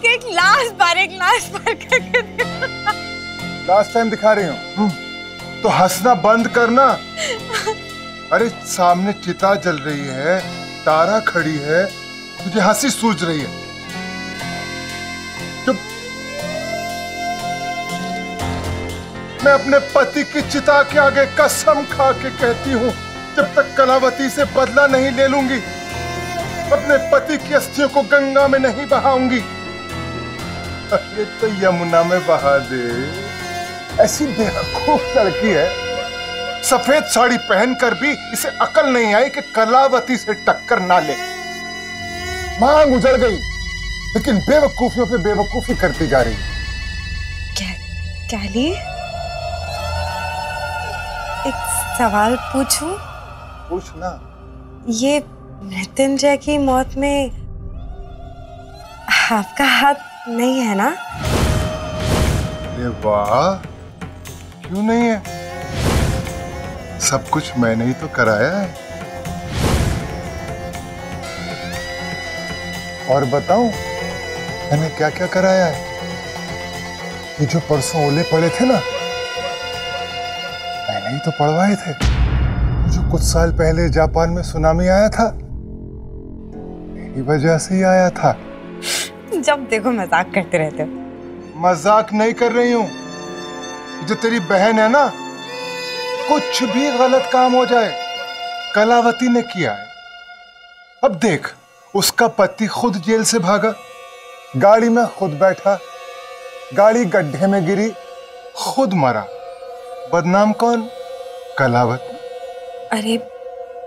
एक लास्ट बार करके last time दिखा रही हूँ तो हंसना बंद करना। अरे सामने चिता जल रही है, तारा खड़ी है, तुझे हंसी सूझ रही है। चुप। मैं अपने पति की चिता के आगे कसम खा के कहती हूँ, जब तक कलावती से बदला नहीं ले लूंगी, अपने पति की अस्थियों को गंगा में नहीं बहाऊंगी। अरे तो यमुना में बहा दे। ऐसी बेवकूफ लड़की है, सफेद साड़ी पहनकर भी इसे अकल नहीं आई कि कलावती से टक्कर ना ले। मांग उजड़ गई, लेकिन बेवकूफियों पे बेवकूफी करती जा रही है। क्या लिए? एक सवाल पूछूं? पूछना। ये मृत्युंजय की मौत में आपका हाथ नहीं है ना? अरे वाह, क्यों नहीं है? सब कुछ मैंने ही तो कराया है। और बताऊं मैंने क्या क्या कराया है? ये जो परसों ओले पड़े थे ना, मैंने ही तो पड़वाए थे। जो कुछ साल पहले जापान में सुनामी आया था, मेरी वजह से ही आया था। जब देखो मजाक करते रहते हो। मजाक नहीं कर रही हूं। जो तेरी बहन है ना, कुछ भी गलत काम हो जाए, कलावती ने किया है। अब देख, उसका पति खुद जेल से भागा, गाड़ी में खुद बैठा, गाड़ी गड्ढे में गिरी, खुद मरा। बदनाम कौन? कलावती। अरे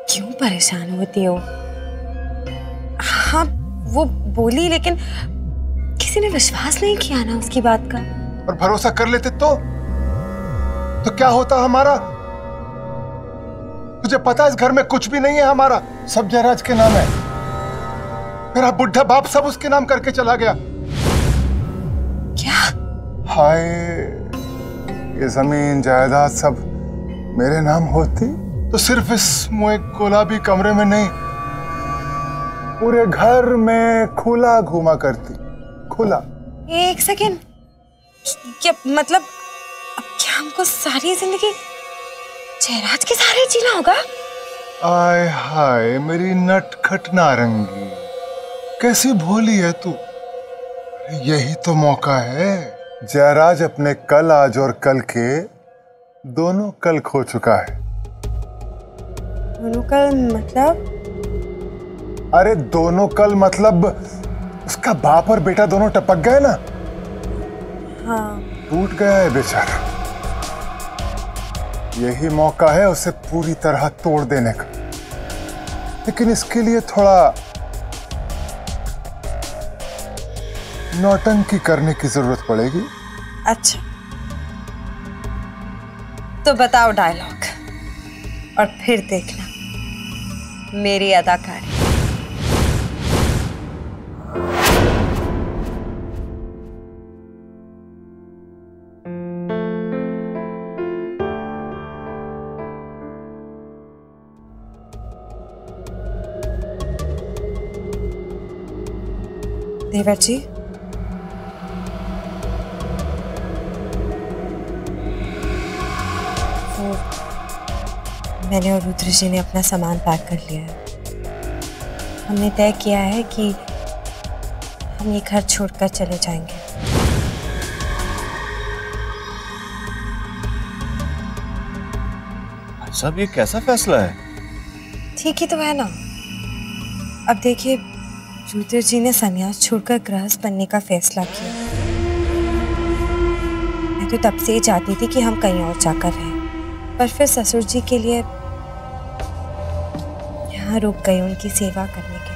क्यों परेशान होती हो? हाँ वो बोली, लेकिन किसी ने विश्वास नहीं किया ना उसकी बात का। और भरोसा कर लेते तो क्या होता हमारा? तुझे पता है इस घर में कुछ भी नहीं है हमारा, सब जयराज के नाम है। मेरा बुढ़ा बाप सब उसके नाम करके चला गया। क्या? हाय, ये जमीन जायदाद सब मेरे नाम होती तो सिर्फ इस मुए गुलाबी कमरे में नहीं, पूरे घर में खुला घूमा करती। खुला। एक सेकेंड, क्या मतलब अब क्या हमको सारी जिंदगी जयराज के सहारे जीना होगा? आय हाय मेरी नटखट नारंगी, कैसी भोली है तू। यही तो मौका है। जयराज अपने कल, आज और कल के दोनों कल खो चुका है। दोनों कल मतलब? अरे दोनों कल मतलब उसका बाप और बेटा दोनों टपक गए ना। हाँ। टूट गया है बेचारा। यही मौका है उसे पूरी तरह तोड़ देने का, लेकिन इसके लिए थोड़ा नौटंकी करने की जरूरत पड़ेगी। अच्छा तो बताओ डायलॉग, और फिर देखना मेरी अदाकारी। देवर जी, वो मैंने और रुद्र जी ने अपना सामान पैक कर लिया है। हमने तय किया है कि हम ये घर छोड़कर चले जाएंगे। भाई साहब, ये कैसा फैसला है? ठीक ही तो है ना। अब देखिए, रुद्र जी ने संन्यास छोड़कर गृहस्थ बनने का फैसला किया। मैं तो तब से ही चाहती थी कि हम कहीं और जाकर रहें, पर फिर ससुर जी के लिए यहाँ रुक गई उनकी सेवा करने के।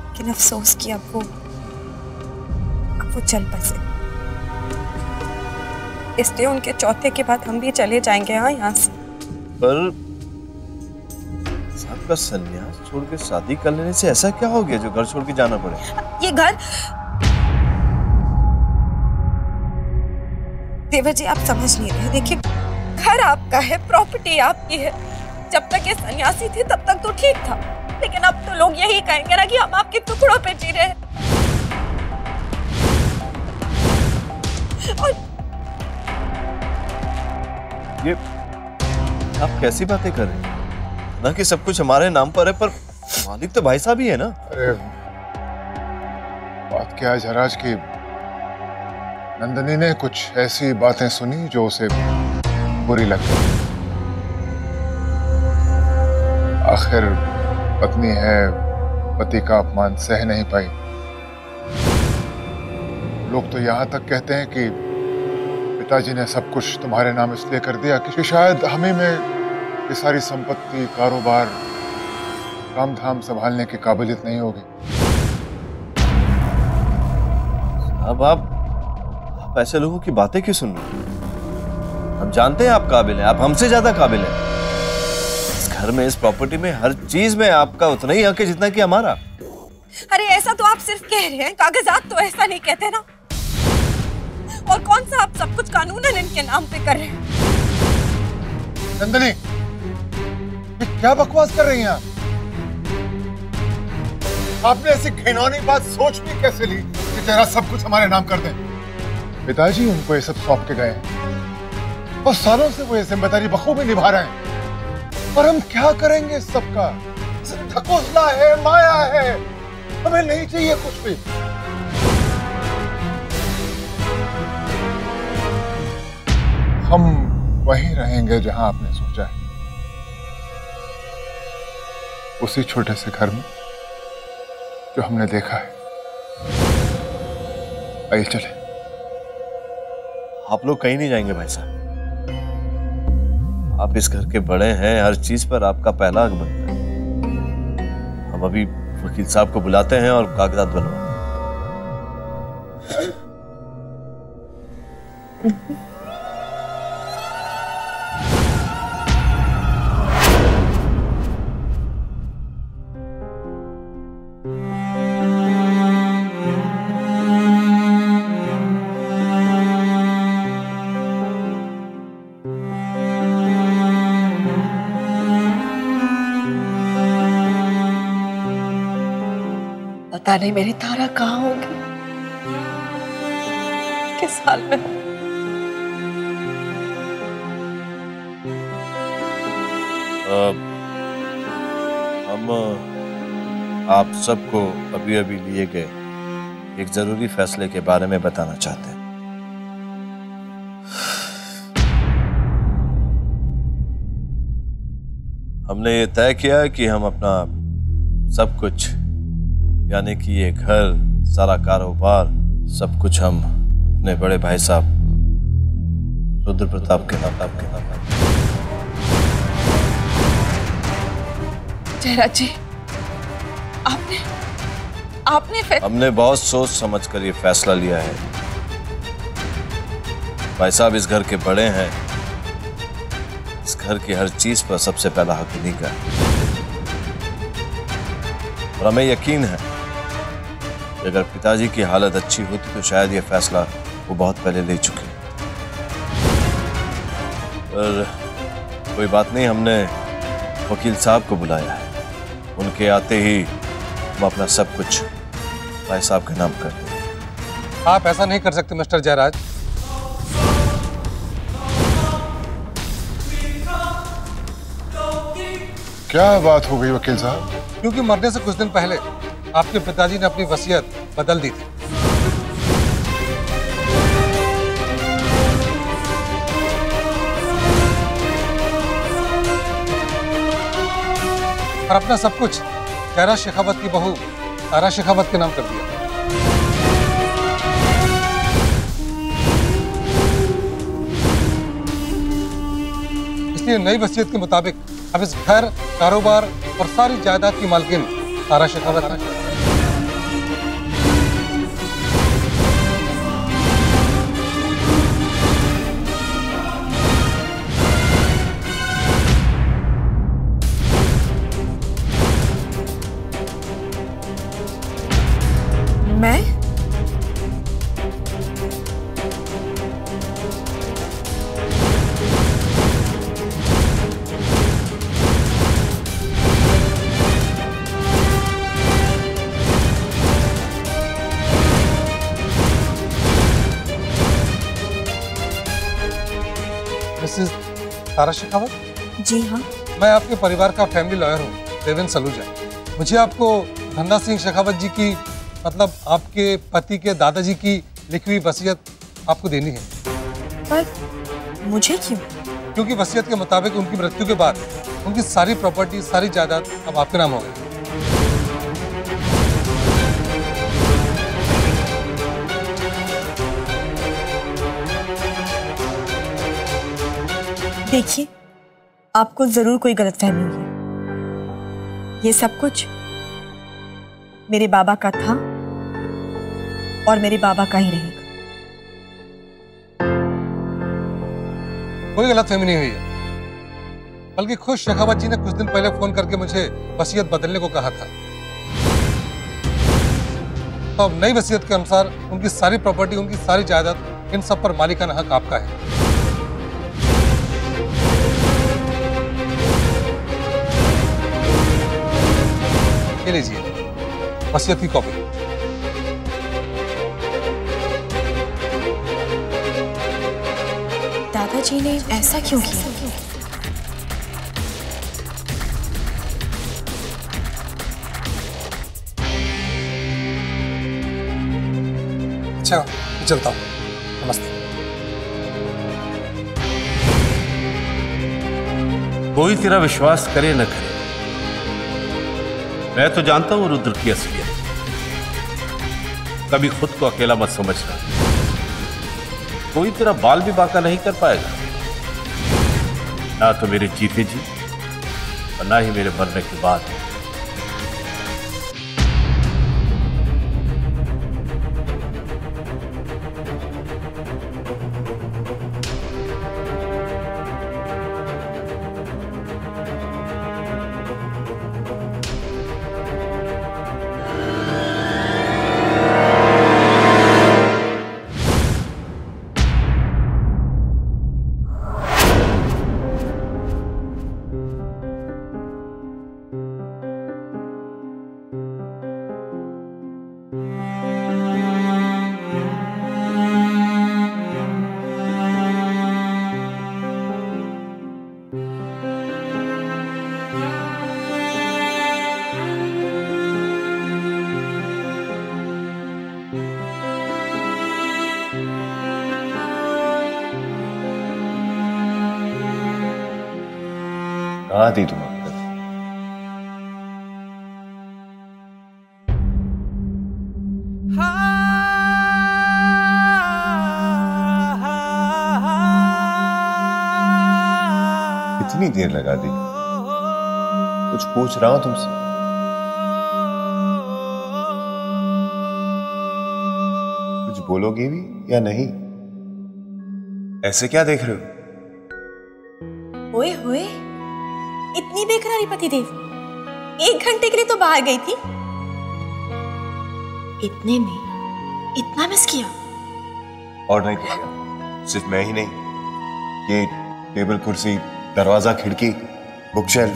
लेकिन अफसोस कि अब वो चल बसे, इसलिए उनके चौथे के बाद हम भी चले जाएंगे। हाँ, यहाँ से। पर साहब का संन्यास छोड़ के शादी कर लेने से ऐसा क्या हो गया जो घर छोड़ के जाना पड़े? ये घर, देवर जी आप समझ नहीं रहे। देखिए, घर घर आपका है, प्रॉपर्टी आपकी है। जब तक ये सन्यासी थे तब तक तो ठीक था, लेकिन अब तो लोग यही कहेंगे ना कि हम आपके टुकड़ों पे जी रहे हैं। और ये आप कैसी बातें कर रहे हैं? ना कि सब कुछ हमारे नाम पर है, पर मालिक तो भाई साहब ही है ना। अरे बात क्या है जयराज की नंदिनी ने कुछ ऐसी बातें सुनी जो उसे बुरी लग गई। आखिर पत्नी है, पति का अपमान सह नहीं पाई। लोग तो यहां तक कहते हैं कि पिताजी ने सब कुछ तुम्हारे नाम इसलिए कर दिया कि शायद हमें में ये सारी संपत्ति, कारोबार, काम धाम संभालने की काबिलियत नहीं होगी। अब आप ऐसे लोगों की बातें क्यों सुन रहे हैं? हम जानते हैं आप काबिल हैं, आप हमसे ज्यादा काबिल हैं। इस घर में, इस प्रॉपर्टी में, हर चीज में आपका उतना ही हक है जितना कि हमारा। अरे ऐसा तो आप सिर्फ कह रहे हैं, कागजात तो ऐसा नहीं कहते ना। और कौन सा आप सब कुछ कानूनन इनके नाम पे कर रहे हैं? नंदिनी, ये क्या बकवास कर रही हैं आप? आपने ऐसी घिनौनी बात सोच भी कैसे ली कि तेरा सब कुछ हमारे नाम कर दें? पिताजी उनको ये सब सौंप के गए हैं और सालों से वो ये जिम्मेदारी बखूबी निभा रहे हैं। और हम क्या करेंगे इस सबका? ढकोसला है, माया है, हमें नहीं चाहिए कुछ भी। हम वहीं रहेंगे जहां आपने सोचा है, उसी छोटे से घर में जो हमने देखा है। आइए चले। आप लोग कहीं नहीं जाएंगे भाई साहब। आप इस घर के बड़े हैं, हर चीज पर आपका पहला हक बनता है। हम अभी वकील साहब को बुलाते हैं और कागजात बनवाते हैं। पता नहीं मेरी तारा कहाँ होगी, किस हाल में हो। हम आप सबको अभी अभी लिए गए एक जरूरी फैसले के बारे में बताना चाहते हैं। हमने ये तय किया है कि हम अपना सब कुछ, यानी कि ये घर, सारा कारोबार, सब कुछ हम अपने बड़े भाई साहब रुद्र प्रताप के नाम जयराज जी, आपने हमने बहुत सोच समझ कर ये फैसला लिया है। भाई साहब इस घर के बड़े हैं, इस घर की हर चीज पर सबसे पहला हक उन्हीं का है। और हमें यकीन है कि अगर पिताजी की हालत अच्छी होती तो शायद ये फैसला वो बहुत पहले ले चुके। पर कोई बात नहीं, हमने वकील साहब को बुलाया है। उनके आते ही हम अपना सब कुछ भाई साहब के नाम कर देंगे। आप ऐसा नहीं कर सकते मिस्टर जयराज। क्या बात हो गई वकील साहब? क्योंकि मरने से कुछ दिन पहले आपके पिताजी ने अपनी वसीयत बदल दी थी। और अपना सब कुछ जयराज शेखावत की बहू तारा शेखावत के नाम कर दिया। इसलिए नई वसीयत के मुताबिक अब इस घर, कारोबार और सारी जायदाद की मालकिन तारा शेखावत है। मैं? सारा शेखावत? जी हाँ। मैं आपके परिवार का फैमिली लॉयर हूँ, देवेंद्र सलूजा। मुझे आपको धन्ना सिंह शेखावत जी की, मतलब आपके पति के दादाजी की लिखी हुई वसीयत आपको देनी है। पर मुझे क्यों? क्योंकि वसीयत के मुताबिक उनकी मृत्यु के बाद उनकी सारी प्रॉपर्टी, सारी जायदाद अब आपके नाम हो गई। देखिए, आपको जरूर कोई गलतफहमी हुई है। ये सब कुछ मेरे बाबा का था और मेरे बाबा का ही रहेगा। कोई गलतफहमी नहीं हुई है, बल्कि खुद शेखावत जी ने कुछ दिन पहले फोन करके मुझे वसीयत बदलने को कहा था। तो अब नई वसीयत के अनुसार उनकी सारी प्रॉपर्टी, उनकी सारी जायदाद, इन सब पर मालिकाना हक आपका है। ये लीजिए वसीयत की कॉपी। दादाजी ने ऐसा क्यों किया? अच्छा, मैं चलता हूँ। नमस्ते। कोई तेरा विश्वास करे न करे, मैं तो जानता हूं रुद्र की असलियत। कभी खुद को अकेला मत समझना, कोई तेरा बाल भी बांका नहीं कर पाएगा, ना तो मेरे जीते जी और ना ही मेरे मरने के बाद। कहाँ थी तुम अब तक? कितनी देर लगा दी? कुछ पूछ रहा हूं तुमसे। कुछ बोलोगे भी या नहीं? ऐसे क्या देख रहे हो? ओए होए, इतनी बेकरारी पतिदेव। 1 घंटे के लिए तो बाहर गई थी, इतने में इतना मिस किया। और नहीं तो क्या? सिर्फ मैं ही नहीं, ये टेबल, कुर्सी, दरवाजा, खिड़की, बुक शेल्फ,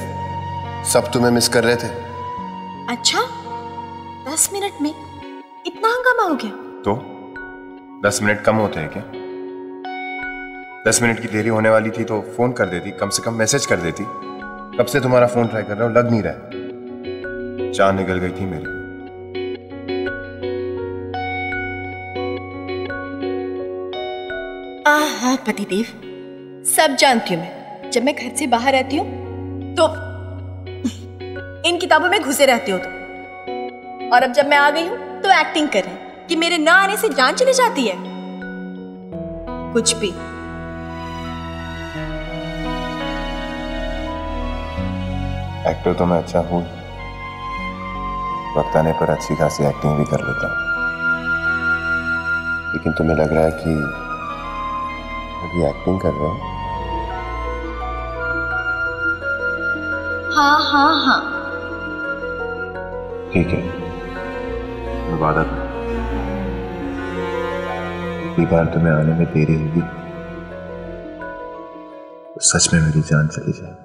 सब तुम्हें मिस कर रहे थे। अच्छा, 10 मिनट में इतना हंगामा हो गया? तो 10 मिनट कम होते हैं क्या? 10 मिनट की देरी होने वाली थी तो फोन कर देती, कम से कम मैसेज कर देती। कब से तुम्हारा फोन ट्राई कर रहा हूं, लग नहीं रहा है। जान निकल गई थी मेरी। आहा पतिदेव, सब जानती हूँ मैं। जब मैं घर से बाहर रहती हूँ तो इन किताबों में घुसे रहती हो तुम, और अब जब मैं आ गई हूँ तो एक्टिंग कर रहे हैं कि मेरे ना आने से जान चली जाती है। कुछ भी। एक्टर तो मैं अच्छा हूँ, वक्त आने पर अच्छी खासी एक्टिंग भी कर लेता हूँ, लेकिन तुम्हें लग रहा है कि अभी एक्टिंग कर रहा हूँ? हाँ हाँ हाँ, ठीक है, मैं वादा करता हूँ अगली बार तुम्हें आने में देरी होगी तो सच में मेरी जान चली जाए।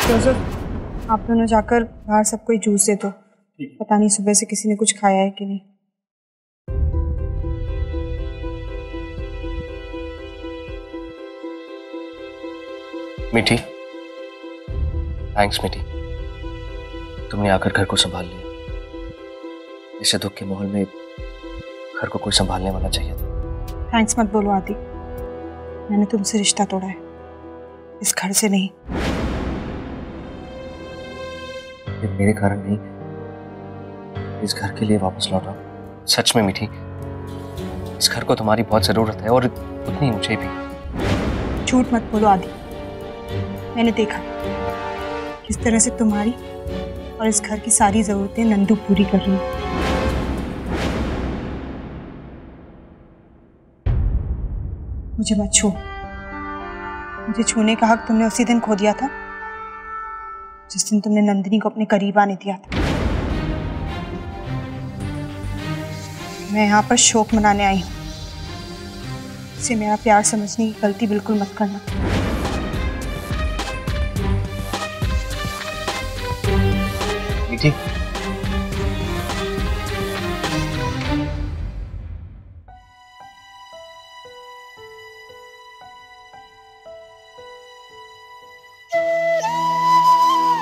कैसे आप दोनों जाकर बाहर सबको जूस दे दो। पता नहीं सुबह से किसी ने कुछ खाया है कि नहीं। मीठी, थैंक्स मीठी, तुमने आकर घर को संभाल लिया। इस दुख के माहौल में घर को कोई संभालने वाला चाहिए था। थैंक्स मत बोलो आदि, मैंने तुमसे रिश्ता तोड़ा है, इस घर से नहीं। ये मेरे कारण नहीं, इस घर के लिए वापस लौटा। सच में मीठी, इस घर को तुम्हारी बहुत जरूरत है और उतनी मुझे भी। झूठ मत बोलो आदि, मैंने देखा किस तरह से तुम्हारी और इस घर की सारी जरूरतें नंदू पूरी कर रही है। मुझे मत छू। मुझे छूने का हक तुमने उसी दिन खो दिया था जिस दिन तुमने नंदिनी को अपने करीब आने दिया था। मैं यहाँ पर शोक मनाने आई हूँ, इसे मेरा प्यार समझने की गलती बिल्कुल मत करना। मीठी,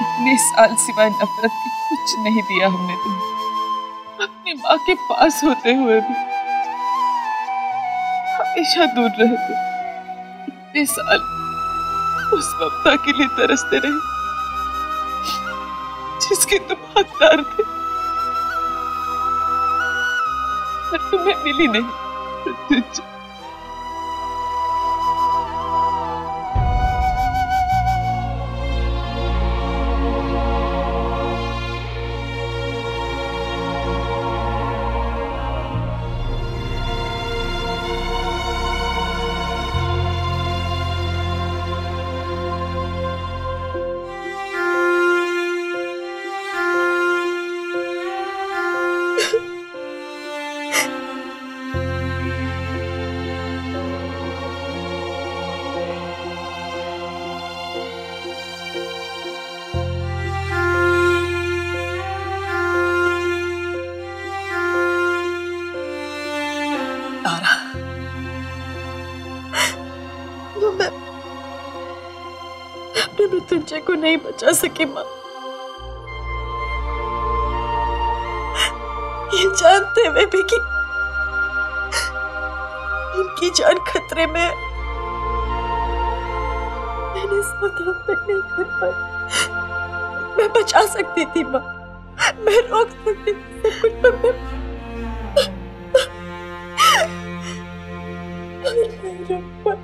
इतने साल सिवाय नफरत के कुछ नहीं दिया हमने तुम्हें। अपनी माँ के पास होते हुए भी हमेशा दूर रहते। इतने साल उस ममता के लिए तरसते रहे जिसके तुम हकदार थे, पर तुम्हें मिली नहीं। अपने मृत्युंजय को नहीं बचा सकी माँ, ये जानते हुए भी कि इनकी जान खतरे में है, मैंने सावधान तक नहीं कर पाई। मैं बचा सकती थी माँ, मैं रोक सकती थी सब कुछ, पर मैं नहीं रोक पाई।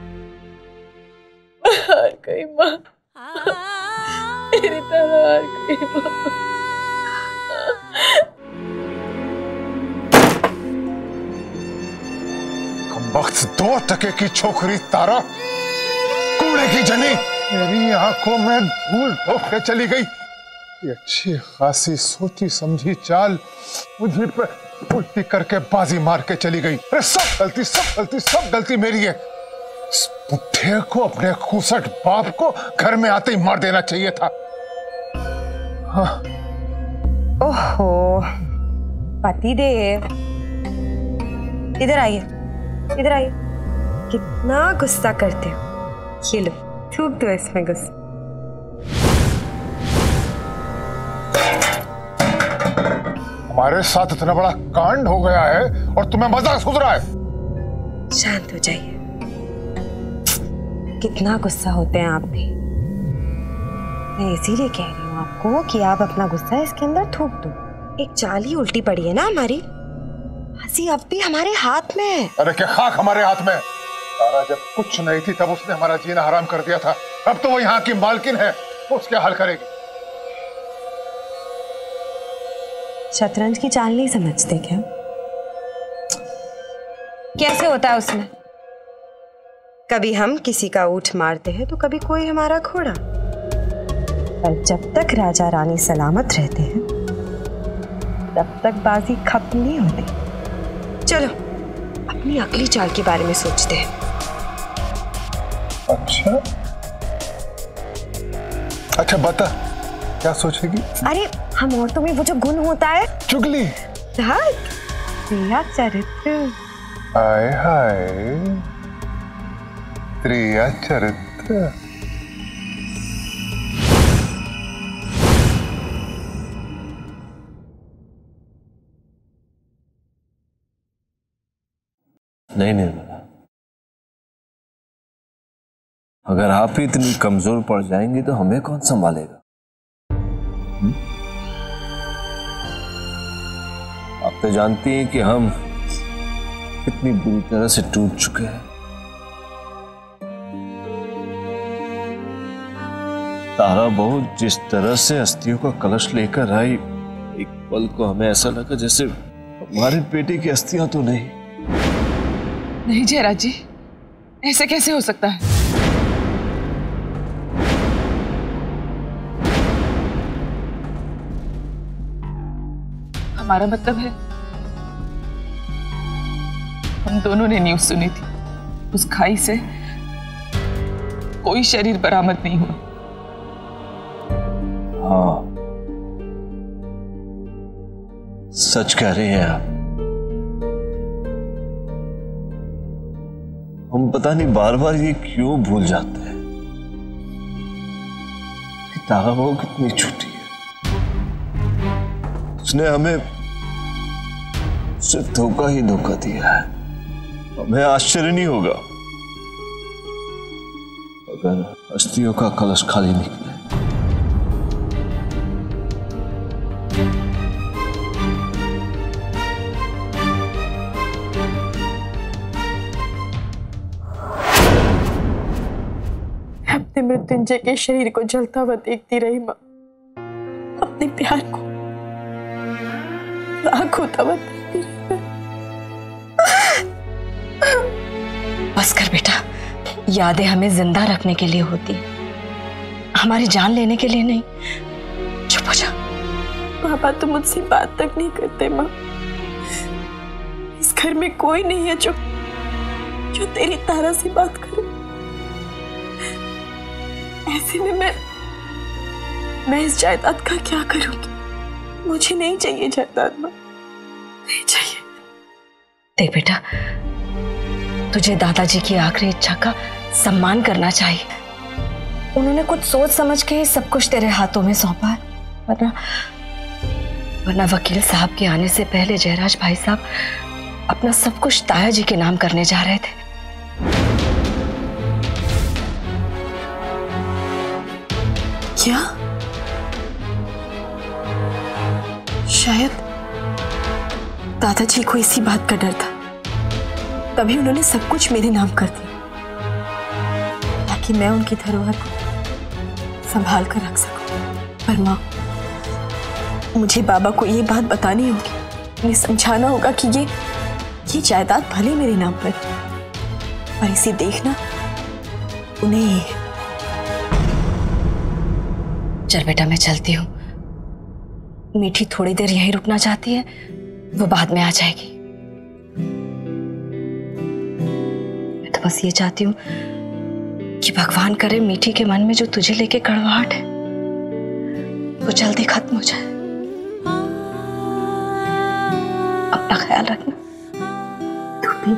मैं हार गई माँ, मेरी तरह हार गई माँ। वक्त 2 टके की छोकरी तारा, कूड़े की जनी, मेरी आंखों में धूल ठोक के चली गई। ये अच्छी खासी सोची समझी चाल मुझे पे उल्टी करके बाजी मार के चली गई। अरे सब गलती मेरी है। इस बुढ़े को, अपने खूसट बाप को घर में आते ही मार देना चाहिए था। हाँ। ओहो पतिदेव, इधर आइए, इधर आइए। कितना गुस्सा करते हो, ये लो थूक दो इसमें गुस्सा। हमारे साथ इतना बड़ा कांड हो गया है और तुम्हें मजाक सूझ रहा है। शांत हो जाइए। कितना गुस्सा होते हैं आप भी। मैं इसीलिए कह रही हूँ आपको कि आप अपना गुस्सा इसके अंदर थूक दो। एक चाल ही उल्टी पड़ी है ना हमारी, हंसी अब भी हमारे हाथ में है। अरे क्या खाक हमारे हाथ में? तारा जब कुछ नहीं थी तब उसने हमारा जीना हराम कर दिया था। अब तो वो यहाँ की मालकिन है, उसके हल करेगी। शतरंज की चाल नहीं समझते क्या? कैसे होता है उसमें, कभी हम किसी का ऊंट मारते हैं तो कभी कोई हमारा घोड़ा, पर जब तक राजा रानी सलामत रहते हैं तब तक बाजी खत्म नहीं होती। चलो अपनी अगली चाल के बारे में सोचते हैं। अच्छा बता, क्या सोचेगी? अरे हम औरतों में वो जो गुण होता है, चुगली। प्रिया चरित्र। हाय हाय, प्रिया चरित्र। नहीं निर्मला, अगर आप ही इतनी कमजोर पड़ जाएंगी तो हमें कौन संभालेगा? आप तो जानती हैं कि हम कितनी बुरी तरह से टूट चुके हैं। तारा बहू जिस तरह से अस्थियों का कलश लेकर आई, एक पल को हमें ऐसा लगा जैसे हमारे बेटे की अस्थियां तो नहीं। नहीं जयराज जी, ऐसे कैसे हो सकता है? हमारा मतलब है, हम दोनों ने न्यूज़ सुनी थी, उस खाई से कोई शरीर बरामद नहीं हुआ। हाँ, सच कह रही हैं आप। हम पता नहीं बार बार ये क्यों भूल जाते हैं कि तारा बहू कितनी छोटी है। उसने हमें सिर्फ धोखा ही धोखा दिया है। हमें आश्चर्य नहीं होगा अगर अस्थियों का कलश खाली निकले। अपने मृत्युंजय के शरीर को जलता हुआ देखती रही माँ, अपने प्यार को राख होता हुआ देखती रही। बस कर बेटा, यादें हमें जिंदा रखने के लिए होती है, हमारी जान लेने के लिए नहीं। चुप हो जा। पापा तो मुझसे बात तक नहीं करते माँ। इस घर में कोई नहीं है जो तेरी तारा से बात करे। ऐसे में मैं इस जायदाद का क्या करूंगी? मुझे नहीं चाहिए जायदाद माँ, नहीं चाहिए। देख बेटा, तुझे दादाजी की आखिरी इच्छा का सम्मान करना चाहिए। उन्होंने कुछ सोच समझ के सब कुछ तेरे हाथों में सौंपा है, वरना वकील साहब के आने से पहले जयराज भाई साहब अपना सब कुछ ताया जी के नाम करने जा रहे थे। क्या? शायद दादाजी को इसी बात का डर था, तभी उन्होंने सब कुछ मेरे नाम कर दिया, ताकि मैं उनकी धरोहर को संभाल कर रख सकूं। पर माँ, मुझे बाबा को ये बात बतानी होगी, उन्हें समझाना होगा कि ये जायदाद भले मेरे नाम पर, पर इसे देखना उन्हें ही है। चल बेटा, मैं चलती हूँ। मीठी थोड़ी देर यहीं रुकना चाहती है, वो बाद में आ जाएगी। मैं तो बस ये चाहती हूँ कि भगवान करे मीठी के मन में जो तुझे लेके कड़वाहट है वो जल्दी खत्म हो जाए। अपना ख्याल रखना। तू भी।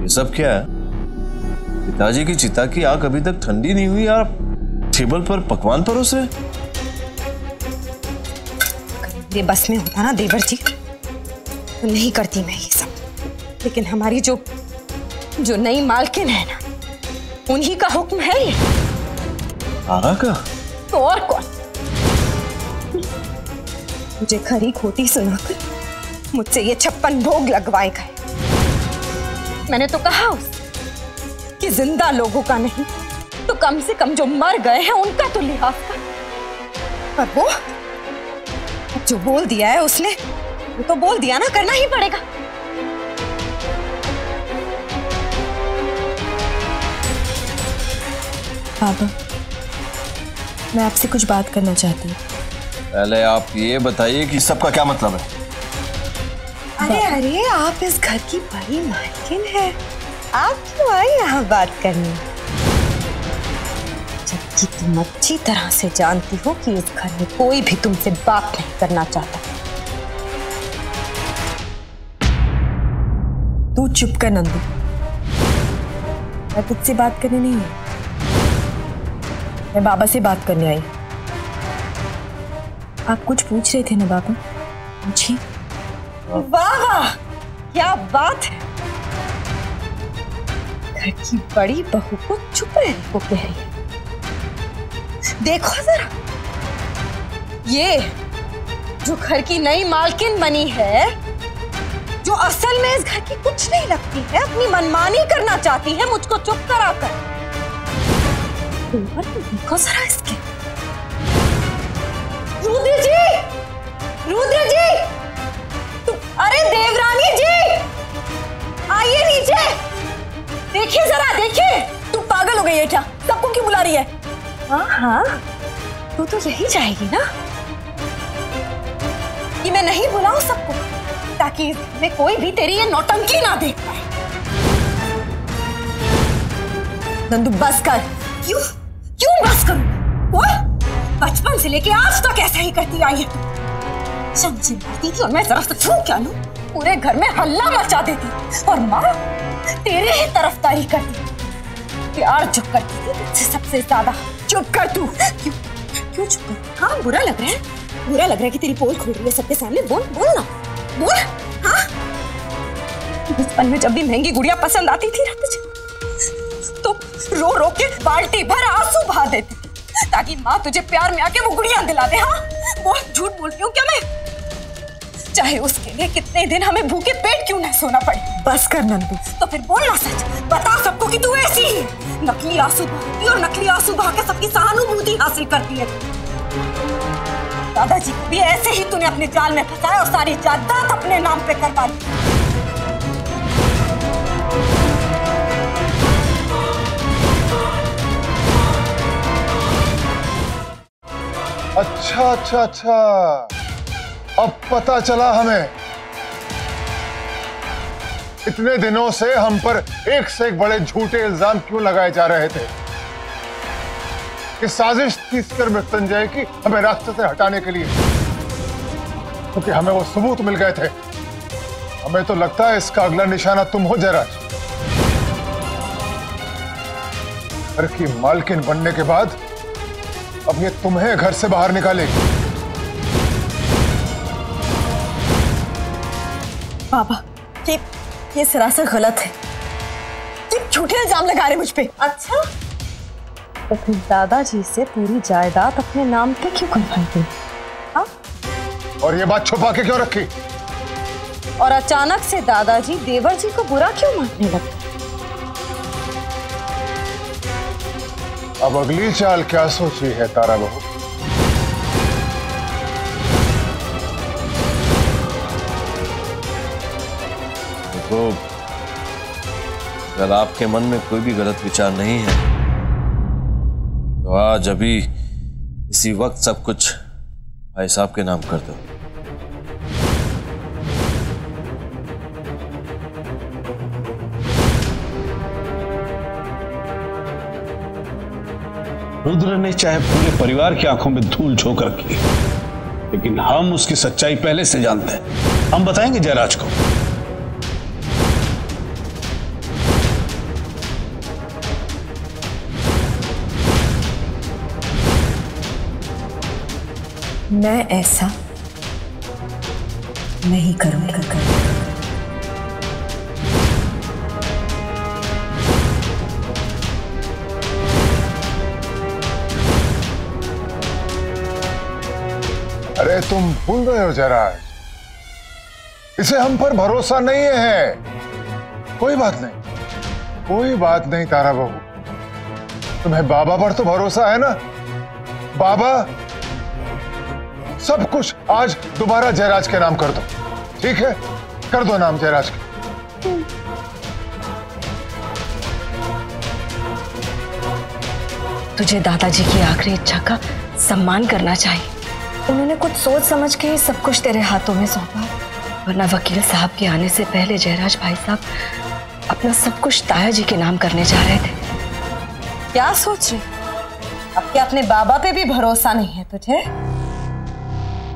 सब क्या है? पिताजी की चिता की आग अभी तक ठंडी नहीं हुई यार, टेबल पर पकवान परोसे। ये बस में होता ना देवर जी तो नहीं करती मैं ये सब, लेकिन हमारी जो नई मालकिन है ना, उन्हीं का हुक्म है ये। तारा का? तो और कौन? मुझे खरी खोटी सुनाकर मुझसे ये 56 भोग लगवाए गए। मैंने तो कहा उससे कि जिंदा लोगों का नहीं तो कम से कम जो मर गए हैं उनका तो लिहाज कर। पर जो बोल दिया है उसने, वो तो बोल दिया ना, करना ही पड़ेगा। पापा, मैं आपसे कुछ बात करना चाहती हूँ। पहले आप ये बताइए कि सबका क्या मतलब है? अरे अरे, आप इस घर की बड़ी मालकिन है, आप क्यों आई यहाँ बात करने? जबकि तुम अच्छी तरह से जानती हो कि इस घर में कोई भी तुमसे बात नहीं करना चाहता। तू चुप कर नंदू, मैं तुझसे बात करने नहीं आई, मैं बाबा से बात करने आई। आप कुछ पूछ रहे थे ना बाबा, पूछिए। वाह वाह, क्या बात है। घर की बड़ी बहू को चुप रहने को कह रही है। देखो जरा, ये जो घर की नई मालकिन बनी है, जो असल में इस घर की कुछ नहीं लगती है, अपनी मनमानी करना चाहती है मुझको चुप कराकर। देखो जरा इसके। रुद्र जी, रुद्र जी, अरे देवरानी जी, आइए नीचे, देखिए जरा, देखिए। तू पागल हो गई है क्या? सबको क्यों बुला रही है? हाँ हाँ, तू तो यही चाहेगी ना कि मैं नहीं बुलाऊं सबको, ताकि इसमें कोई भी तेरी ये नौटंकी ना देख पाए। नंदू बस कर। क्यों क्यों बस करूं? वो बचपन से लेके आज तक ऐसा ही करती आई है तू। समझी मारती थी और मैं जरा सा छू क्या लूं, पूरे घर में हल्ला मचा देती, और माँ तेरे ही तरफदारी करती, प्यार जो करती थी तुझसे सबसे ज्यादा। चुप कर तू। क्यों क्यों चुप कर? हाँ, बुरा लग रहा है, बुरा लग रहा है कि तेरी पोल खोल रही है सबके सामने। बोल बोल ना, बोल। हाँ, बचपन में जब भी महंगी गुड़िया पसंद आती थी ना तुझे, तो रो रो के बाल्टी भर आंसू बहा देती, ताकि माँ तुझे प्यार में आके वो गुड़िया दिला दे। हाँ बोल, झूठ बोल रही हूँ क्या मैं? चाहे उसके लिए कितने दिन हमें भूखे पेट क्यों न सोना पड़े। बस कर नंदू। तो फिर बोलना सच, बता सबको कि तू ऐसी ही नकली आंसू बहाती और नकली आंसू बहा के सबकी सहानुभूति हासिल करती है। दादाजी को भी ऐसे ही तूने अपने जाल में फंसाया और सारी जायदाद अपने नाम पे करवा ली। अच्छा अच्छा अच्छा, अब पता चला हमें। इतने दिनों से हम पर एक से एक बड़े झूठे इल्जाम क्यों लगाए जा रहे थे कि साजिश तीसकर मृत्युंजय की हमें रास्ते से हटाने के लिए, क्योंकि हमें वो सबूत मिल गए थे। हमें तो लगता है इसका अगला निशाना तुम हो जयराज। घर की मालकिन बनने के बाद अब ये तुम्हें घर से बाहर निकालेगी। पापा, ये सरासर गलत है। ये झूठे इल्जाम लगा रहे मुझ पे। अच्छा, तो फिर दादाजी से पूरी जायदाद अपने नाम पे क्यों करवाई गई? हाँ, और ये बात छुपा के क्यों रखी? और अचानक से दादाजी देवर जी को बुरा क्यों मानने लगे? अब अगली चाल क्या सोची है तारा बहू? देखो, अगर आपके मन में कोई भी गलत विचार नहीं है तो आज अभी इसी वक्त सब कुछ भाई साहब के नाम कर दो। रुद्र ने चाहे पूरे परिवार की आंखों में धूल झोंक रखी, लेकिन हम उसकी सच्चाई पहले से जानते हैं। हम बताएंगे जयराज को। मैं ऐसा नहीं करूंगा। अरे तुम भूल रहे हो जयराज, इसे हम पर भरोसा नहीं है। कोई बात नहीं, कोई बात नहीं तारा बहू, तुम्हें बाबा पर तो भरोसा है ना? बाबा सब कुछ आज दोबारा जयराज के नाम कर दो। ठीक है, कर दो नाम जयराज के। तुझे दादाजी की आखिरी इच्छा का सम्मान करना चाहिए। उन्होंने कुछ सोच समझ के ही सब कुछ तेरे हाथों में सौंपा, वरना वकील साहब के आने से पहले जयराज भाई साहब अपना सब कुछ ताया जी के नाम करने जा रहे थे। क्या सोच रही? अब क्या अपने बाबा पे भी भरोसा नहीं है तुझे?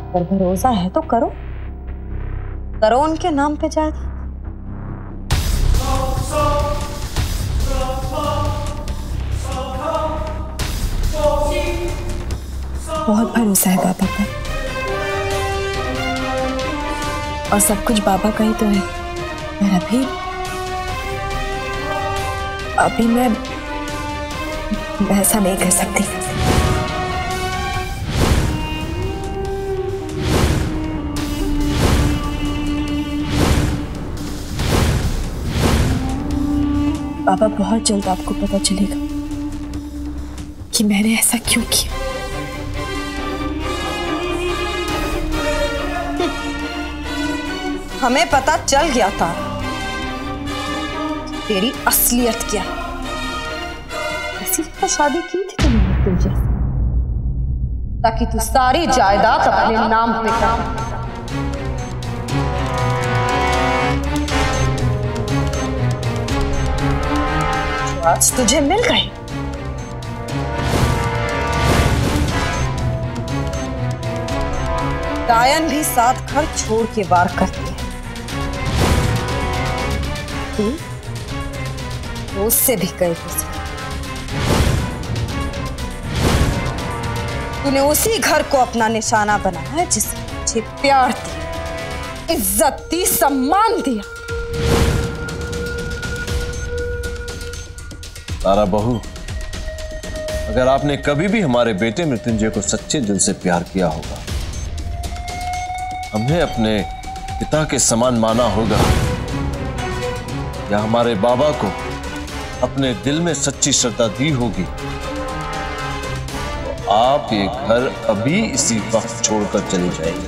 अगर भरोसा है तो करो, करो उनके नाम पे जायदाद। बहुत भरोसा है बाबा पर, और सब कुछ बाबा का ही तो है। पर अभी मैं ऐसा नहीं कर सकती। बाबा, बहुत जल्द आपको पता चलेगा कि मैंने ऐसा क्यों किया। हमें पता चल गया था तेरी असलियत क्या है, इसीलिए तो शादी की थी तुमने तुझे, ताकि तू सारी जायदाद अपने नाम पे कर। आज तुझे मिल गए। गायन भी साथ घर छोड़ के वार करती है, तू उससे भी कई कुछ। तूने उसी घर को अपना निशाना बनाया है जिसने मुझे प्यार दिया, इज्जत दी, सम्मान दिया। तारा बहू, अगर आपने कभी भी हमारे बेटे मृत्युंजय को सच्चे दिल से प्यार किया होगा, हमने अपने पिता के समान माना होगा, या हमारे बाबा को अपने दिल में सच्ची श्रद्धा दी होगी, तो आप ये घर अभी इसी वक्त छोड़कर चली जाएंगे।